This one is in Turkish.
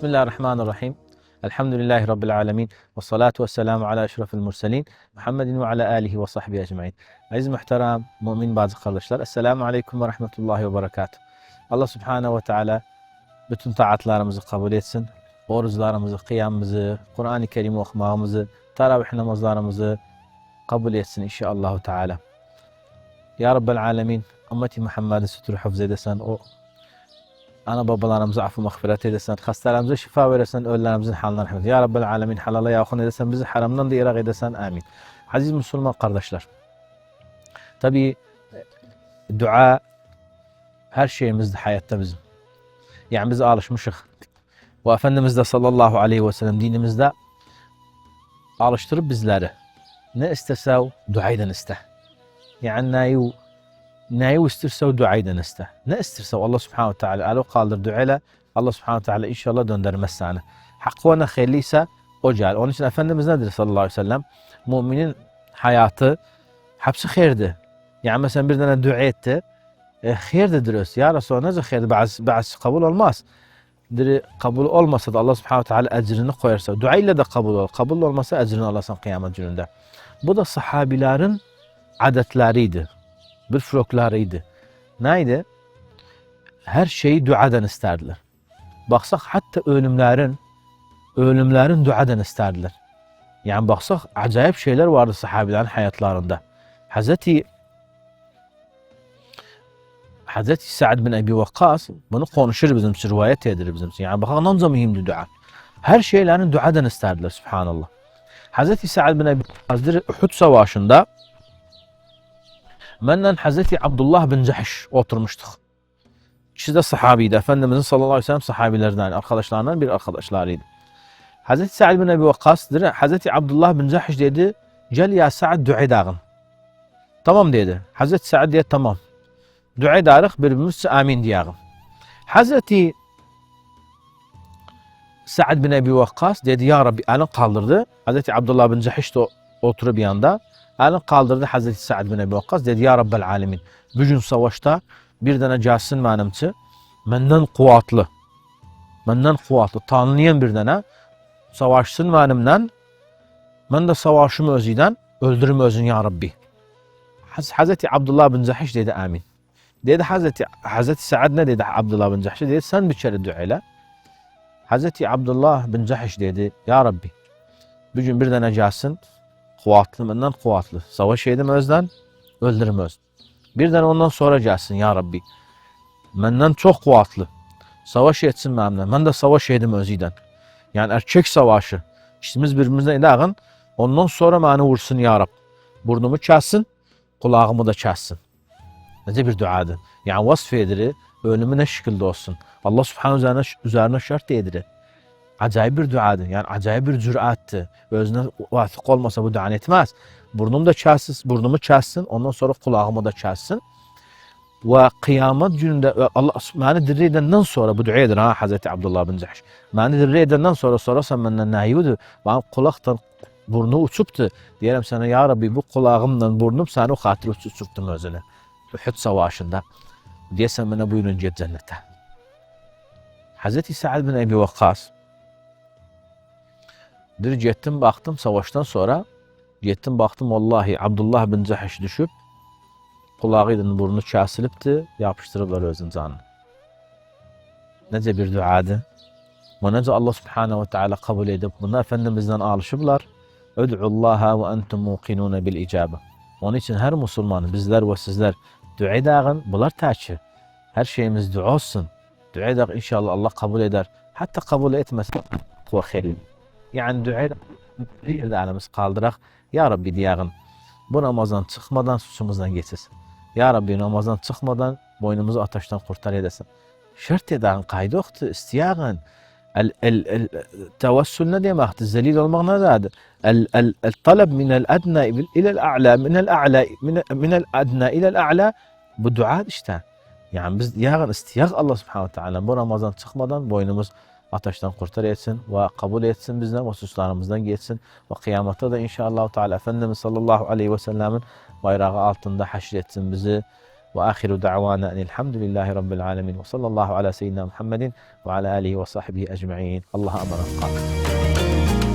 Bismillahirrahmanirrahim. Elhamdülillahi Rabbil alemin. Ve salatu ve selamu ala eşrafil murselin. Muhammedin ve ala alihi ve sahbihi ecmain. Aziz muhterem mümin bazı kardeşler. Esselamu aleyküm ve rahmetullahi ve berekatuhu. Allah subhanehu ve teala bütün taatlarımızı kabul etsin. Oruçlarımızı, kıyamımızı, Kur'an-ı Kerim okumamızı, taravih namazlarımızı kabul etsin inşallah teala. Ya Rabbel alemin. Ümmeti Muhammed'in sütürü hafız edesen, o ana babalarımıza affı mağfiret edesen, hastalarımıza şifa verirsen, ölülerimizin haline rahmet. Ya Rabbel alemin, halala yakın edesen, bizi haramdan da irak edesen, amin. Aziz Müslüman kardeşler, tabi dua her şeyimizde hayatta bizim. Yani biz alışmışız. Ve Efendimiz de sallallahu aleyhi ve sellem dinimizde alıştırıp bizleri ne istesev duaydan iste. Yani neyi isterse duaydan iste. Ne isterse Allah subhanahu ve teala alo kaldır duayla Allah subhanahu ve teala inşallah döndürmez sana. Hakkı ona hayırlıysa o cahil. Onun için Efendimiz nedir sallallahu aleyhi ve sellem? Müminin hayatı hepsi hayırdır. Yani mesela bir tane dua etti. Hayırdır diyoruz. Ya Resulallah ne hayırdır? Bazı kabul olmaz. Kabul olmasa da Allah subhanahu ve teala ecrini koyarsa. Dua ile de kabul olur. Kabul olmasa ecrini alasın kıyamet gününde. Bu da sahabilerin adetleriydi. Bir folklarıydı. Neydi? Her şeyi duadan isterdiler. Baksak hatta ölümlerin duadan isterdiler. Yani baksak acayip şeyler vardı sahabilerin hayatlarında. Hazreti Sa'd bin Ebi Vakkas bunu konuşur bizim için, rivayet edir bizim için. Yani bakak nanca mühimdi dua. Her şeylerin duadan isterdiler subhanallah. Hazreti Sa'd bin Ebi Vakkas'dır Uhud savaşında Menden Hazreti Abdullah bin Cahş oturmuştuk. İkisi de sahabiydi. Efendimizin sallallahu aleyhi ve sellem sahabilerden, arkadaşlarından bir arkadaşlarıydı. Hazreti Sa'd bin Ebi Vakkas Hazreti Abdullah bin Cahş dedi, gel ya Sa'd dua edağın. Tamam dedi. Hazreti Sa'd dedi tamam. Dua edağın birbirimiz amin diyağın. Hazreti Sa'd bin Ebi Vakkas dedi ya Rabbi elini kaldırdı. Hazreti Abdullah bin Cahş de oturup yanında. Elini kaldırdı Hazreti Sa'd bin Ebi Vakkas dedi ya Rabbel alemin. Bugün savaşta bir tane gelsin mənimçi menden kuvvetli. Tanıyan bir tane savaşsın mənimden. Ben de savaşımı özüden öldürüm özün ya Rabbi. Hazreti Abdullah bin Cahş dedi amin. Dedi Hazreti Sa'd ne dedi Abdullah bin Cahş dedi sen bir kere dua ile. Hazreti Abdullah bin Cahş dedi ya Rabbi. Bugün bir tane gelsin kuvvetli, benden kuvvetli. Savaş edim özden, öldürüm özden. Birden ondan sonra gelsin ya Rabbi. Benden çok kuvvetli. Savaş etsin benimle. Ben de savaş edim özüden. Yani erkek savaşı. İşimiz birbirimizden edağın. Ondan sonra beni vursun ya Rab. Burnumu kessin, kulağımı da kessin. Nece bir duadır. Yani vasf ediri, ölümü ne şekilde olsun. Allah subhanahu üzerine şart ediri. Acayip bir duadır. Yani acayip bir cürattı. Özüne vatık olmasa bu dua etmez. Burnumu kessin, ondan sonra kulağımı da kessin. Ve kıyamet gününde Allah beni dirri edenden sonra bu duadır ha Hazreti Abdullah bin Cahş. Beni dirri edenden sonra sorarsan benden neyiydi? Benim kulaktan burnu uçuptu. Diyelim sana ya Rabbi bu kulağımdan burnum seni o hatır uçuptum özüne. Uhud savaşında. Diyesen bana buyurun git cennete. Hazreti Sa'd bin Ebi Vakkas gittim baktım savaştan sonra baktım vallahi Abdullah bin Cahş düşüp kulağıyla burnu kesilipti, yapıştırıblar özün canını. Nece bir duadı. Ve nece Allah subhanahu ve teala kabul edip bunu Efendimiz'den alışıblar. Ud'ullaha ve entum muqinun bil icabe. Onun için her Müslüman bizler ve sizler dua edağın bunlar taçı. Her şeyimiz dua olsun. Dua edağın inşallah Allah kabul eder. Hatta kabul etmezse ve hayır. Yani dua bir de elimiz kaldırak ya Rabbi diyağın bu namazdan çıkmadan suçumuzdan geçesin. Ya Rabbi namazdan çıkmadan boynumuzu ateşten kurtar edesin. Şart edağın kaydı yoktu istiyağın. Tevessül ne demektir? Zelil olmak ne dedir? Talep minel adna ilel a'la minel adna ilel a'la bu dua işte. Yani biz diyağın istiyağ Allah subhanahu teala bu namazdan çıkmadan boynumuz ateşten kurtar etsin ve kabul etsin bizden ve suçlarımızdan geçsin ve kıyamette de inşallah Teala Efendimiz sallallahu aleyhi ve sellemin bayrağı altında haşr etsin bizi Ve ahiru da'vana enelhamdülillahi rabbil alemin. Ve sallallahu ala seyyidina Muhammedin ve ala alihi ve sahbihi ecma'in. Allah'a emanet kalın.